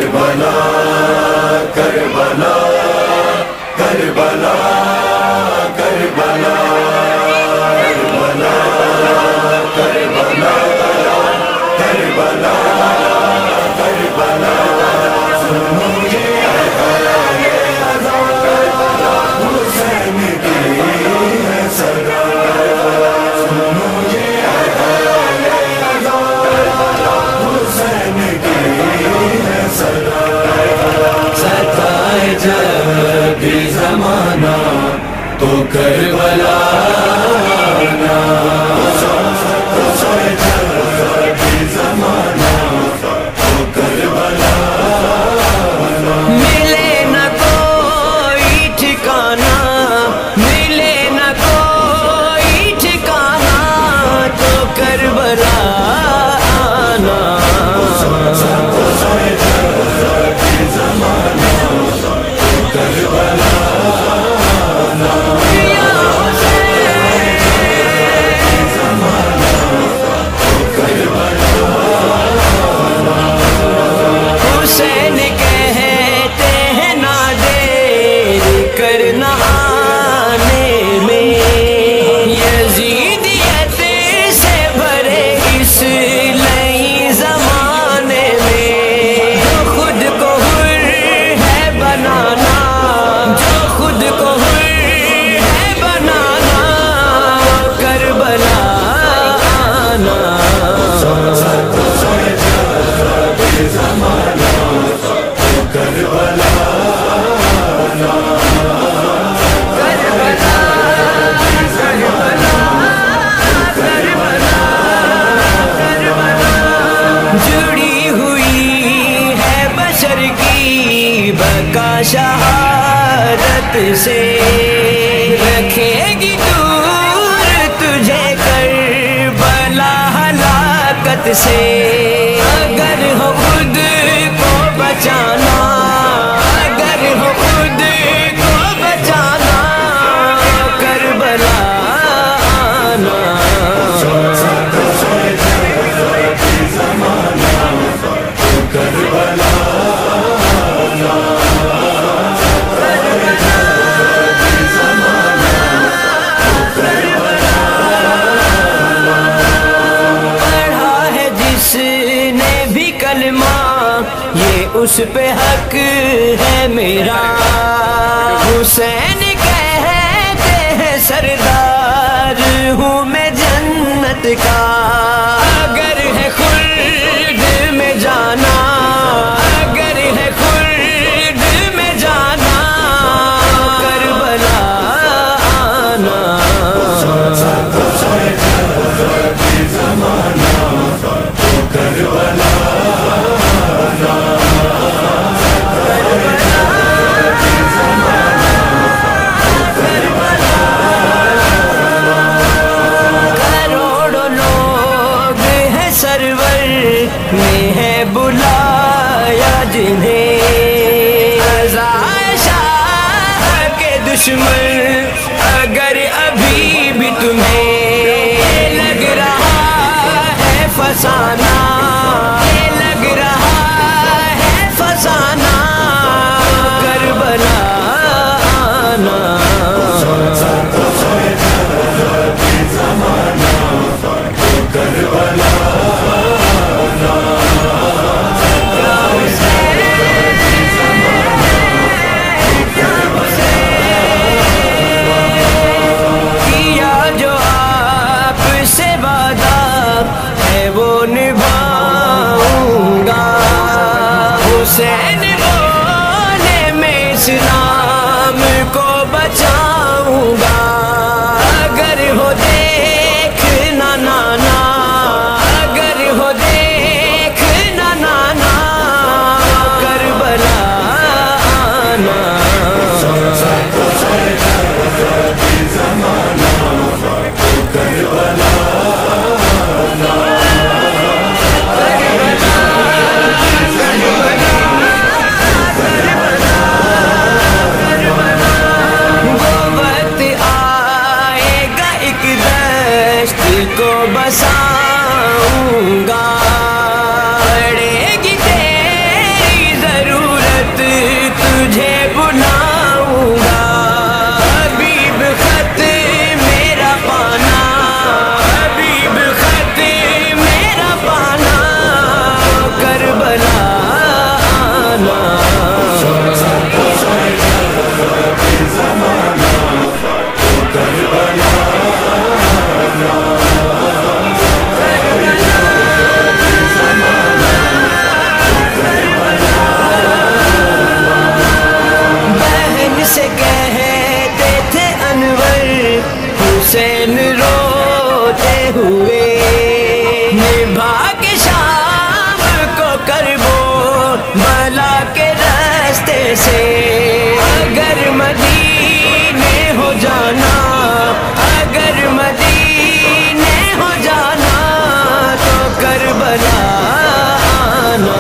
کربلا کربلا کربلا کربلا کربلا کربلا کربلا کربلا سنو یہ اذان حسین کی ہے صدا سنو یہ اذان حسین کی ہے صدا ستائے جب بھی زمانہ تو کربلا ستائے جب بھی زمانہ تو کربلا ملے نہ کوئی ٹھکانہ ملے نہ کوئی ٹھکانہ تو کربلا آنا ستائے جب بھی زمانہ تو کربلا حسین کہتے ہیں نہ دیر کرنا آنے میں یزیدیت سے بھرے اس نئی زمانے میں جو خود کو حر ہے بنانا جو خود کو حر ہے بنانا کربلا آنا جڑی ہوئی ہے بشر کی بقا شہادت سے رکھے گی دور تجھے کربلا ہلاکت سے اگر ہو خود کو بچانا اگر ہو خود کو بچانا کربلا آنا یہ اس پہ حق ہے میرا حسین کہتے ہیں سردار ہوں میں جنت کا اگر ہے خلد میں جانا اگر ہے خلد میں جانا کربلا آنا میں ہے بلایا جنہیں عزائے شاہ کے دشمن اگر ابھی بھی تمہیں لگ رہا ہے فسانہ لگ رہا ہے فسانہ کربلا آنا حسین بولے میں اسلام کو بچاؤں گا اگر ہو دیکھنا نانا اگر ہو دیکھنا نانا کربلا آنا کربلا سے اگر مدینے ہو جانا، اگر مدینے ہو جانا تو کربلا آنا۔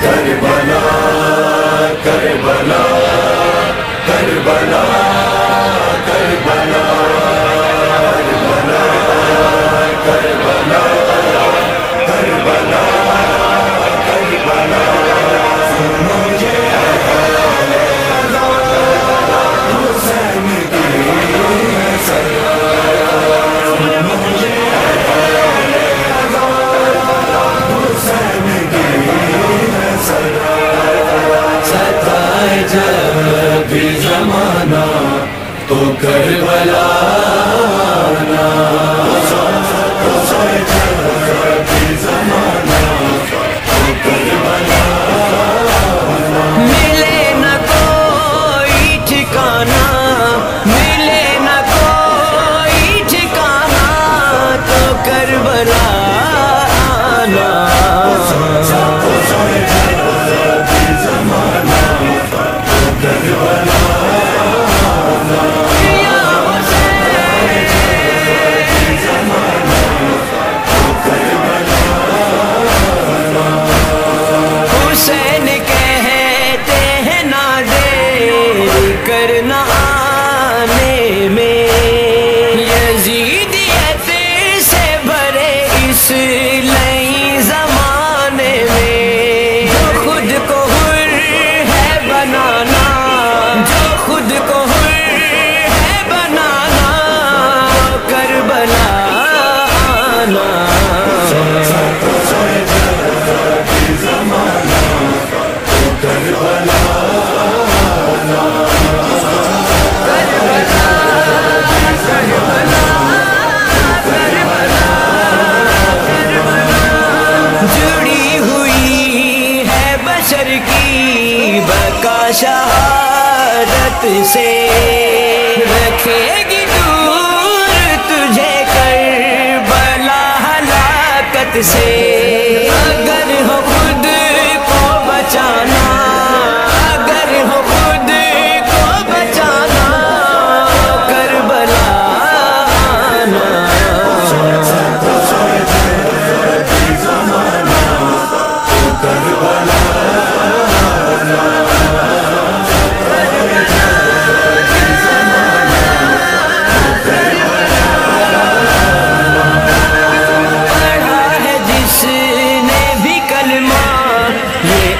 کربلا کربلا کربلا کربلا کربلا کربلا کربلا سنو یہ حسین کی ستائے جب بھی زمانہ تو کربلا آنا۔ ملے نہ کوئی ٹھکانا، ملے نہ کوئی ٹھکانا تو کربلا آنا۔ حسین کہتے ہیں نہ دیر کرنا آنے میں، یزیدیت سے بھرے اس نئی زمانے میں، جو خود کو حر ہے بنانا، جو خود کو حر ہے بنانا کربلا آنا۔ جڑی ہوئی ہے بشر کی بقا شہادت سے، رکھے گی دور تجھے کربلا ہلاکت سے۔ اگر ہو خود کو بچانا، اگر ہو خود کو بچانا کربلا آنا۔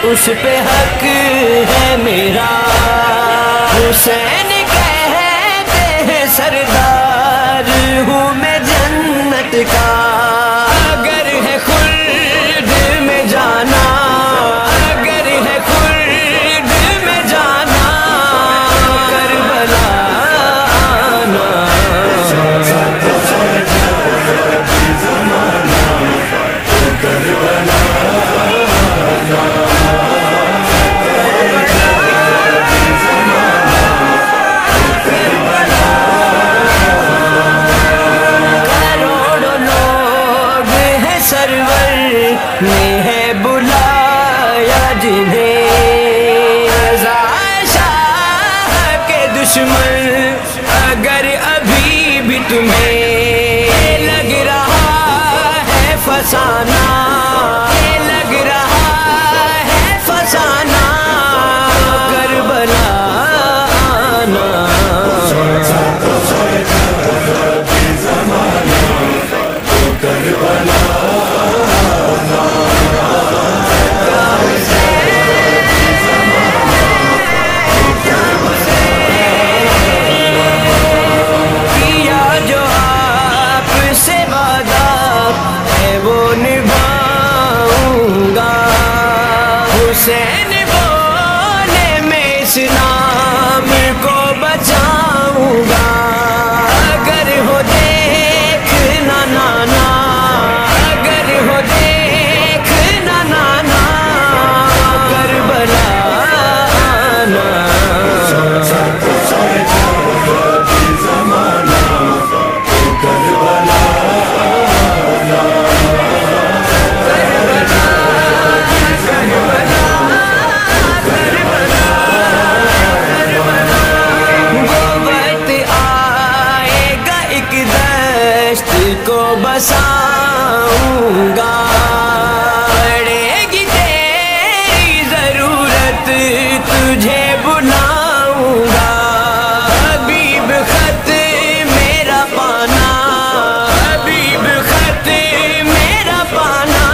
اس پہ حق ہے میرا، حسین کہتے ہیں سردار ہوں میں جنت کا۔ اگر ہے خلد میں جانا، اگر ہے خلد میں جانا کربلا آنا۔ نے ہے بلایا جنہیں رضا شاہ کے دشمن، اگر ابھی بھی تمہیں لگ رہا ہے فسانہ، لگ رہا ہے فسانہ کربلا آنا۔ حسین بولے میں اس نام کو بچاؤں گا، اگر ہو دیکھنا نانا کو بساؤں گا، پڑے گی تیری ضرورت تجھے بلاؤں گا، حبیب خط میرا پانا، حبیب خط میرا پانا،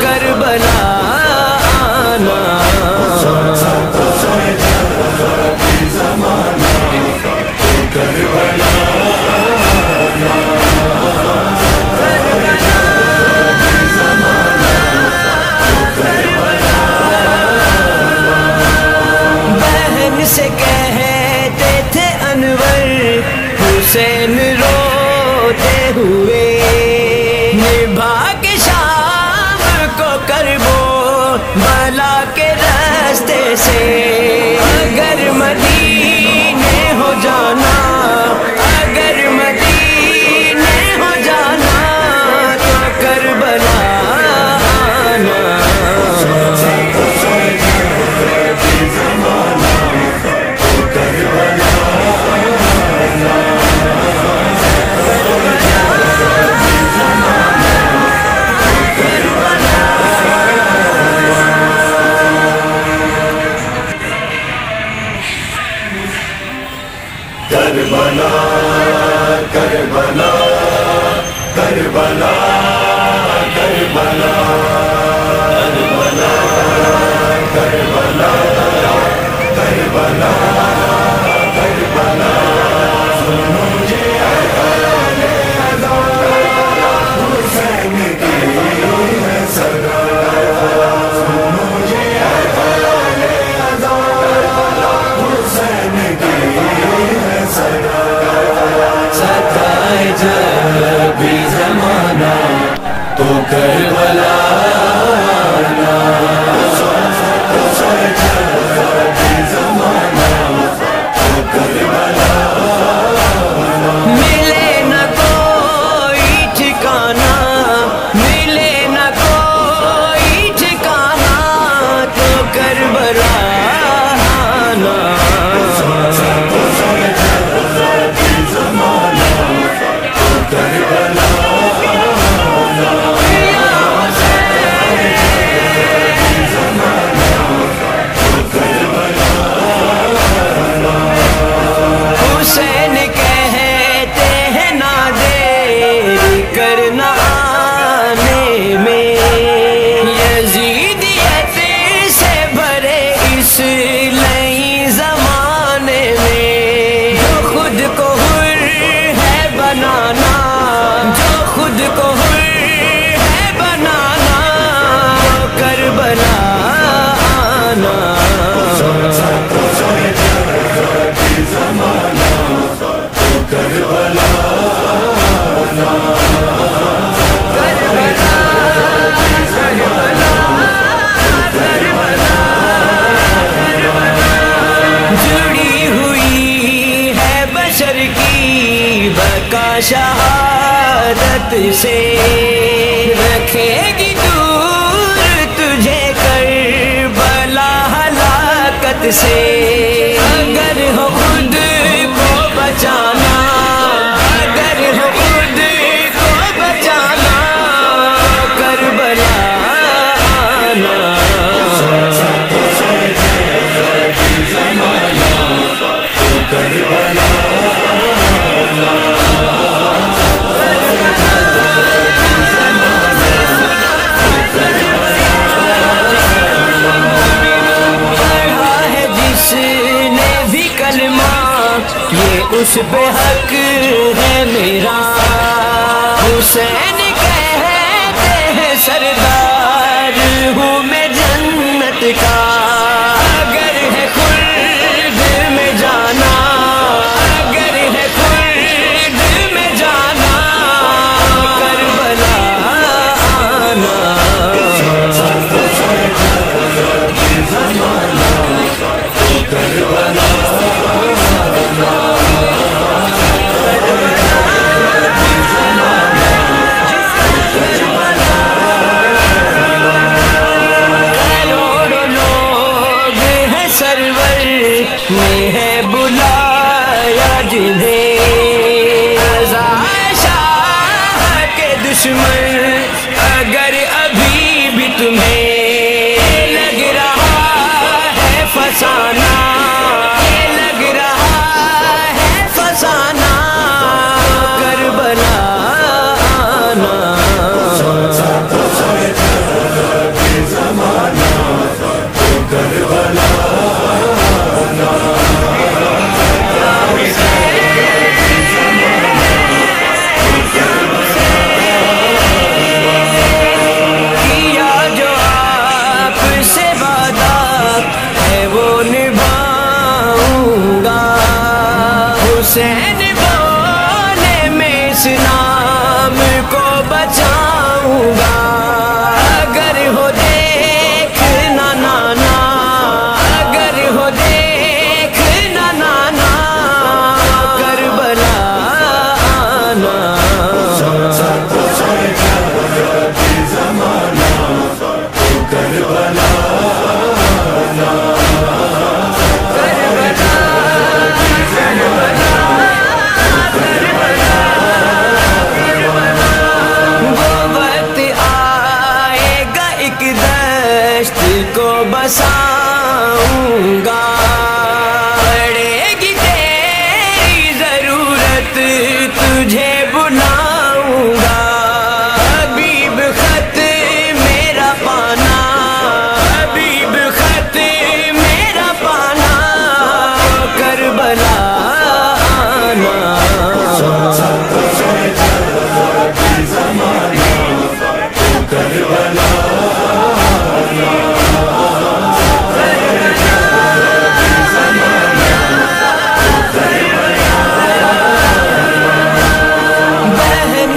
کربلا آنا، بہن سے کہتے تھے انور حسین روتے ہوئے، نبھا کے شام کو کربو بلا کے راستے سے، اگر مدینے ہو جانا، اگر مدینے ہو جانا تو کربلا آنا، کربلا کربلا کربلا کربلا کربلا کربلا کربلا، سنو یہ اذان حسین کی ہے صدا، سنو یہ اذان حسین کی ہے صدا، ستائے جب بھی زمانہ تو کربلا آنا، ستائے جب بھی زمانہ تو کربلا آنا، ملے نہ کوئی ٹھکانا، ملے نہ کوئی ٹھکانا تو کربلا آنا، حسین کہتے ہیں نہ دیر کرنا آنے میں، یزیدیت سے بھرے اس نئی زمانے میں، جو خود کو حر ہے بنانا، جو خود کو حر ہے بنانا کربلا آنا، جڑی ہوئی ہے بشر کی بقا شہادت سے، رکھے گی دور تجھے کربلا ہلاکت سے، اگر ہو خود کو بچانا، اگر ہو خود کو بچانا کربلا آنا، یہ اس پہ حق ہے میرا، حسین کہتے ہیں سردار ہوں میں جنت کا، اگر ہے خلد میں جانا، اگر ہے خلد میں جانا کربلا آنا، دشمن اگر ابھی بھی تمہیں لگ رہا ہے فسانہ، لگ رہا ہے فسانہ، کربلا آنا۔ حسین بولے میں اس نام کو بچاؤں گا، اگر ہو دیکھنا نانا، اگر ہو دیکھنا نانا، کربلا آنا۔ کو بساؤں گا، پڑے گی تیری ضرورت تجھے بلاؤں گا، حبیب خط میرا پانا، حبیب خط میرا پانا، کربلا آنا۔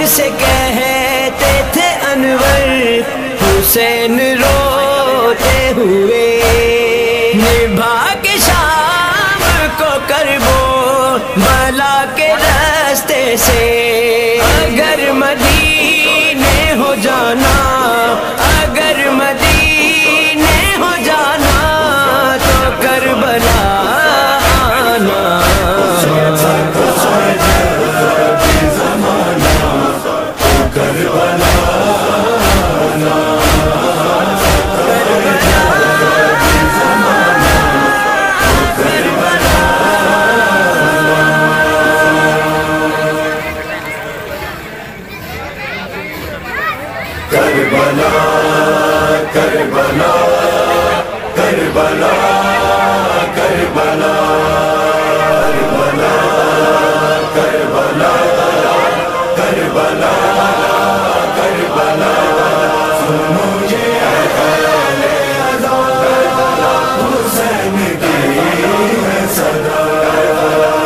سے کہتے تھے انور حسین روتے ہوئے، نبھا کے شام کو کربو بلا کے راستے سے، اگر مدینے ہو جانا، اگر مدینے ہو جانا، تو کربلا آنا۔ کربلا کربلا کربلا کربلا کربلا کربلا کربلا کربلا، سنو یہ خیال ازاں حسین کی ہے صدا،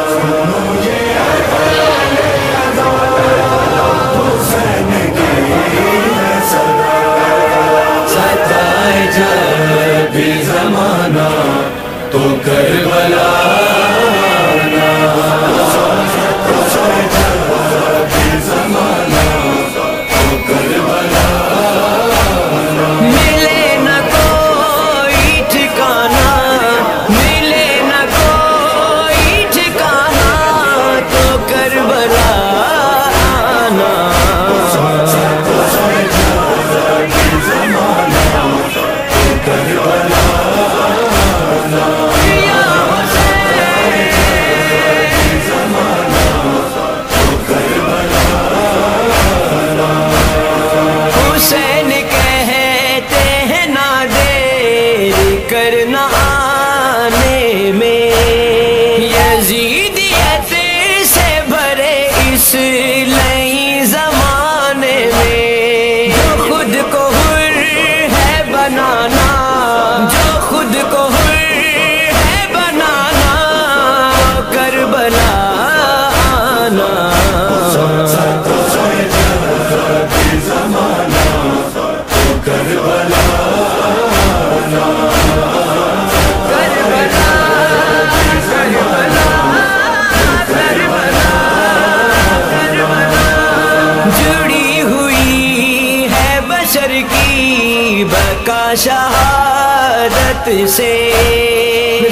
سنو یہ خیال ازاں حسین کی ہے صدا، ستائے جب بھی زمانہ تو کربلا آنا، ستائے جب بھی زمانہ تو کربلا آنا، ملے نہ کوئی ٹھکانا، ملے نہ کوئی ٹھکانا، تو کربلا آنا۔ حسین کہتے ہیں نہ دیر کرنا آنے میں، یزیدیت سے بھرے اس نئی زمانے میں، جو خود کو حر ہے بنانا، جو خود کو حر ہے بنانا، کربلا آنا۔ کربلا جڑی ہوئی ہے بشر کی بقا شہادت سے،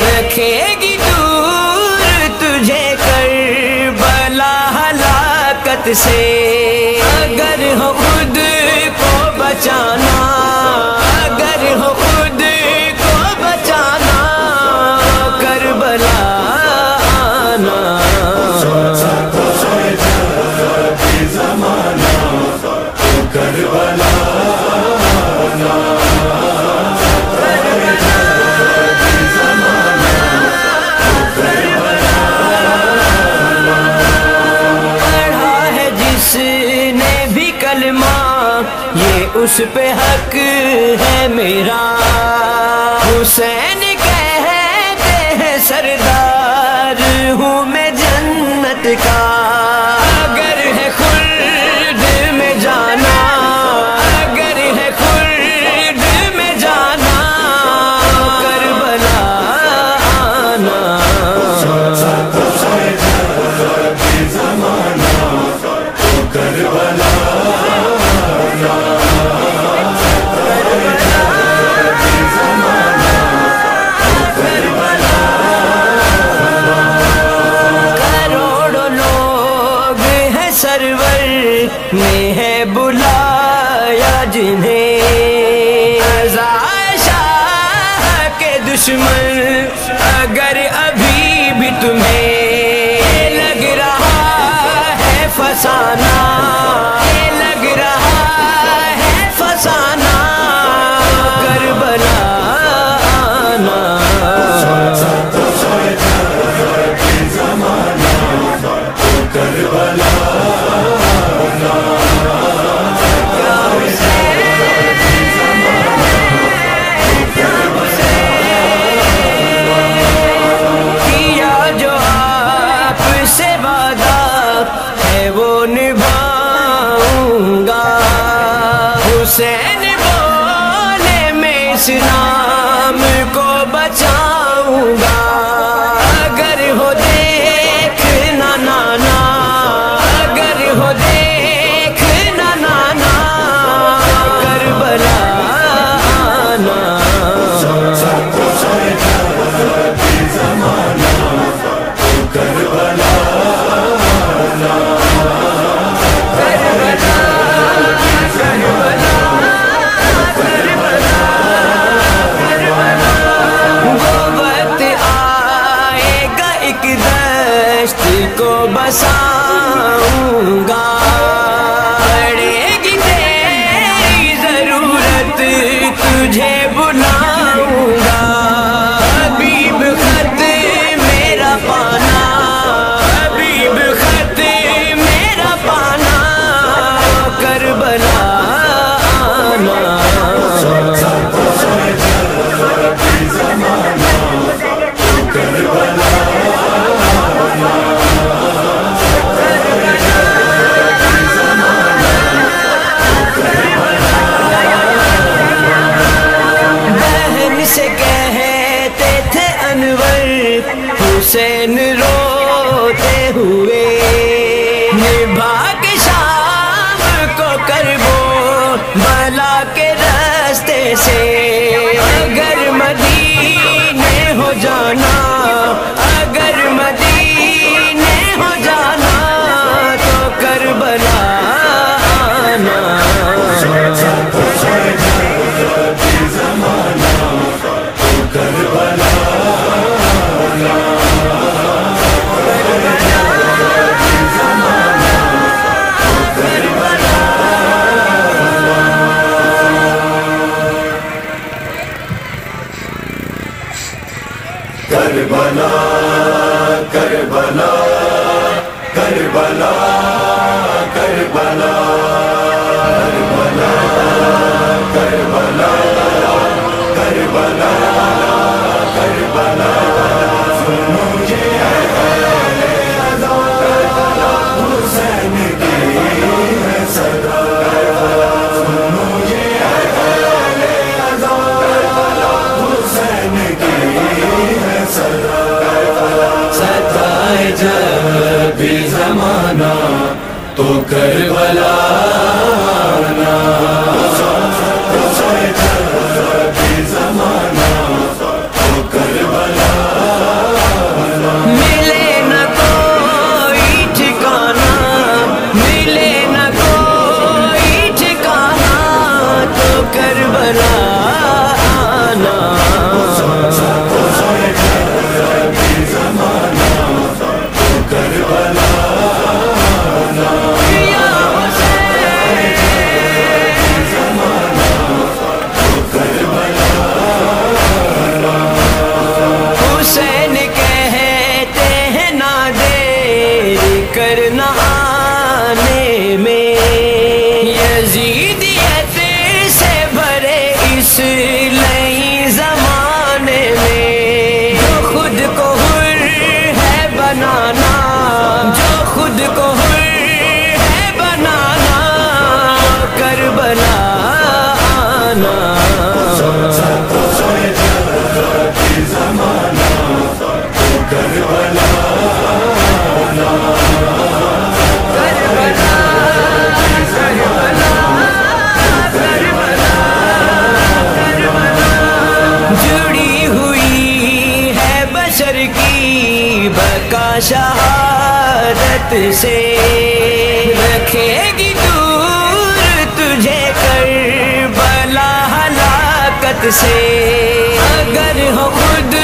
رکھے گی دور تجھے کربلا ہلاکت سے، اگر ہو خود بچانا، اگر ہو خود کو بچانا کربلا آنا۔ زمانہ تو کربلا آنا، پڑھا ہے جس نے بھی کلمہ یہ اس پہ حق ہے میرا، حسین کہتے ہیں سردار ہوں میں جنت کا، اگر ہے خلد میں جانا، اگر ہے خلد میں جانا کربلا آنا۔ زمانہ تو کربلا سرور میں ہے بلایا جنہیں، شاہ کے دشمن اگر ابھی بھی تمہیں لگ رہا ہے فسانہ، لگ رہا ہے فسانہ کربلا آنا۔ کربلا کیا جو آپ سے وعدہ ہے وہ نبھاؤں گا، حسین بولے میں اسلام کو بچاؤں گا، اگر ہو دیکھنا نانا، اگر ہو دیکھنا نانا کربلا آنا۔ زمانہ تو کربلا کربلا کربلا کربلا سے رکھے گی دور تجھے کربلا ہلاکت سے اگر ہو خود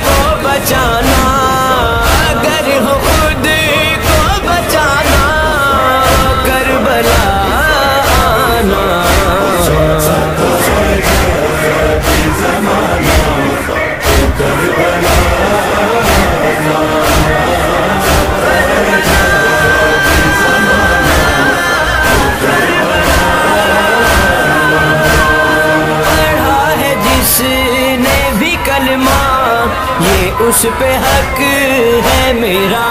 کو بچانا اگر ہو خود کو بچانا کربلا آنا یہ اس پہ حق ہے میرا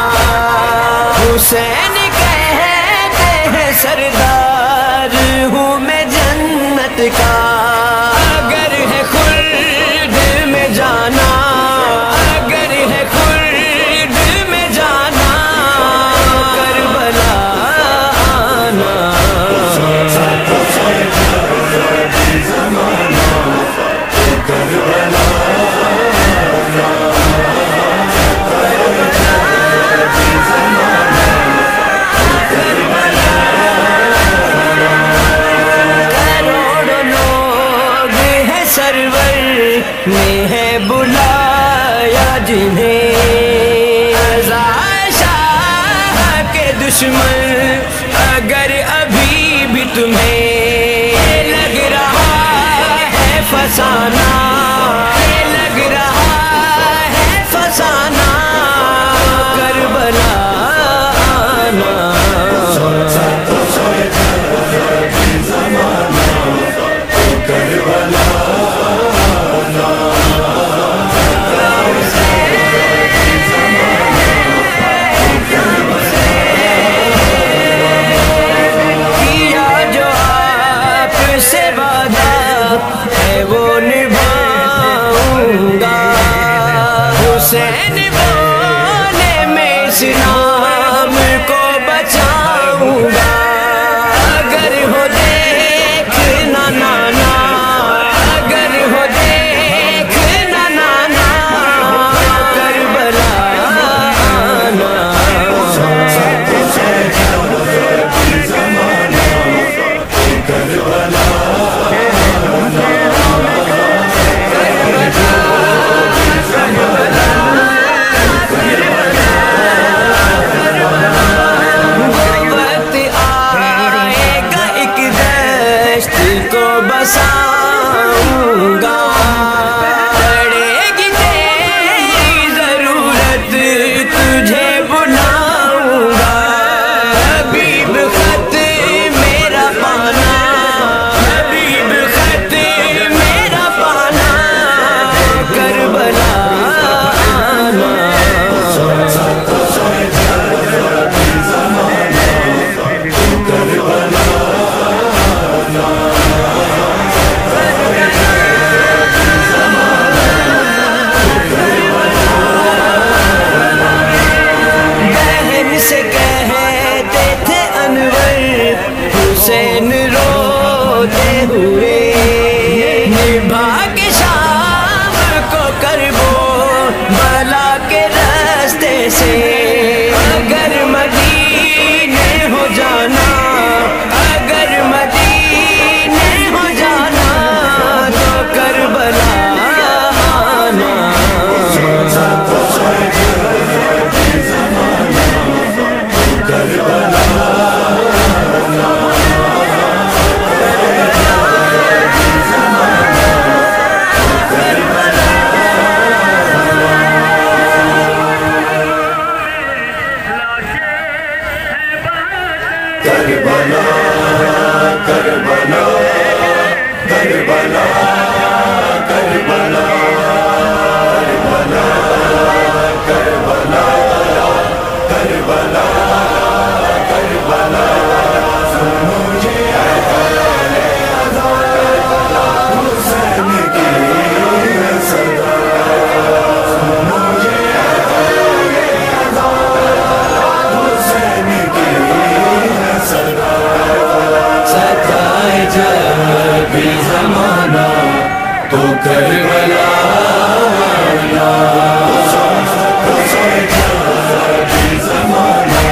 حسین کہتے ہیں سردار ہوں میں جنت کا اگر ہے خلد میں جانا اگر ہے خلد میں جانا کربلا آنا میں ہے بلایا جنہیں رضا شاہ کے دشمن اگر ابھی بھی تمہیں لگ رہا ہے فسانہ لگ رہا ہے فسانہ کربلا آنا حسین بولے میں اس نام کو بچاؤں گا اگر ہو دیکھنا نانا اگر ہو دیکھنا نانا کربلا آنا بساؤں گا پڑے گی تیری ضرورت تجھے بلاؤں گا حبیب خط میرا پانا حبیب خط میرا پانا کربلا آنا حسین روتے ہوئے نبھا کے شام کو کربو بلا کے راستے سے اگر مدینے ہو جانا اگر مدینے ہو جانا تو کربلا آنا کربلا کربلا کربلا کربلا کربلا کربلا کربلا مجھے حسین کی صدا مجھے حسین کی صدا ستائے جب بھی زمانہ تو کربلا ستائے جب بھی زمانہ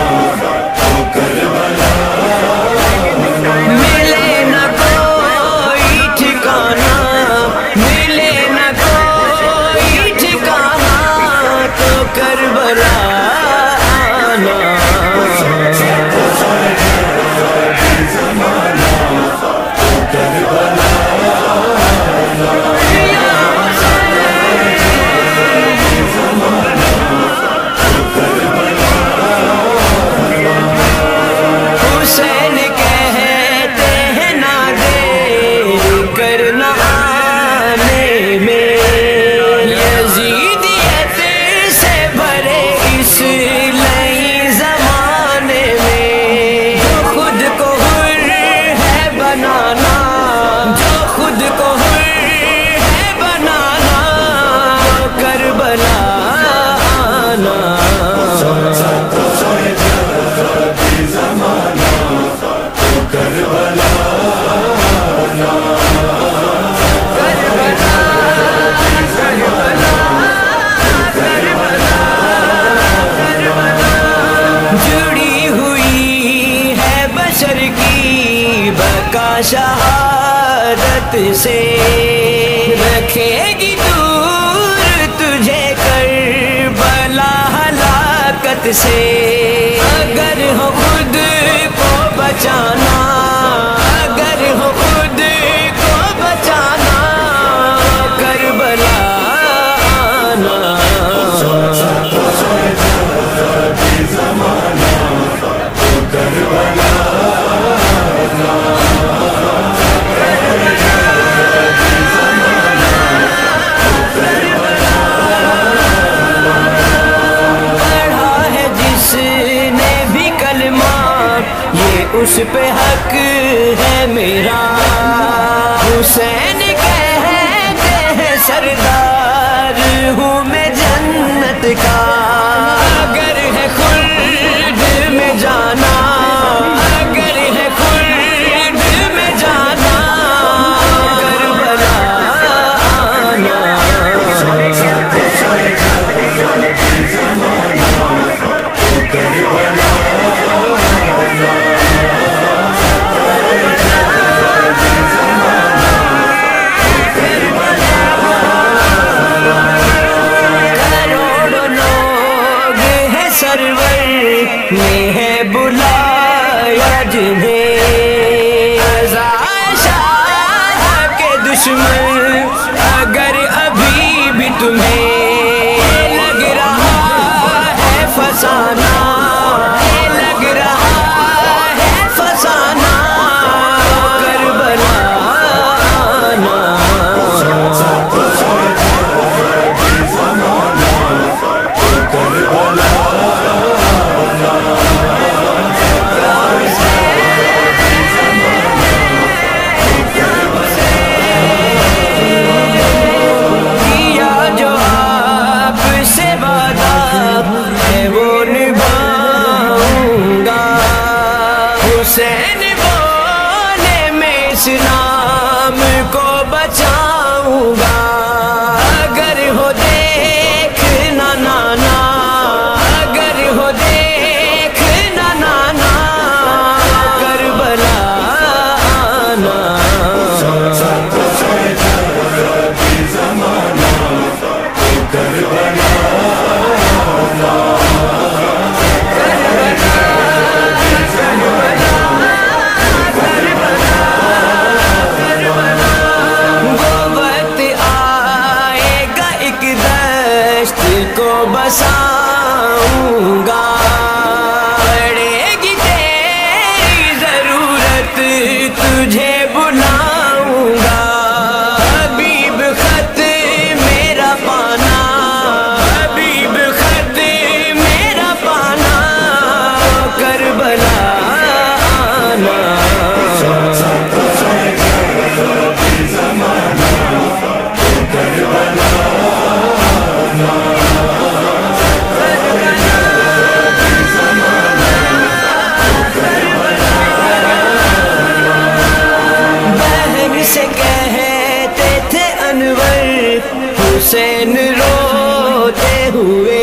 شہادت سے رکھے گی دور تجھے کربلا ہلاکت سے. اگر ہو خود کو بچانا، اگر ہو خود کو بچانا، کربلا آنا. اس پہ حق ہے میرا. حسین کہتے ہیں سردار ہوں میں جنت کا. اگر ہے خلد میں جانا، اگر ہے خلد میں جانا، کربلا آنا. میں ہے بلایا جنہیں رضا شاہ کے دشمن. اگر ابھی بھی تمہیں لگ رہا ہے فسانہ، لگ رہا ہے فسانہ، کربلا آنا. حسین بولے میں اس نام کو بچاؤں گا. اگر ہو دیکھنا نانا، اگر ہو دیکھنا نانا، کربلا آنا. کو بساؤں گا، پڑے گی تیری ضرورت تجھے بلاؤں گا. حبیب خط میرا پانا، حبیب خط میرا پانا، کربلا آنا. حسین روتے ہوئے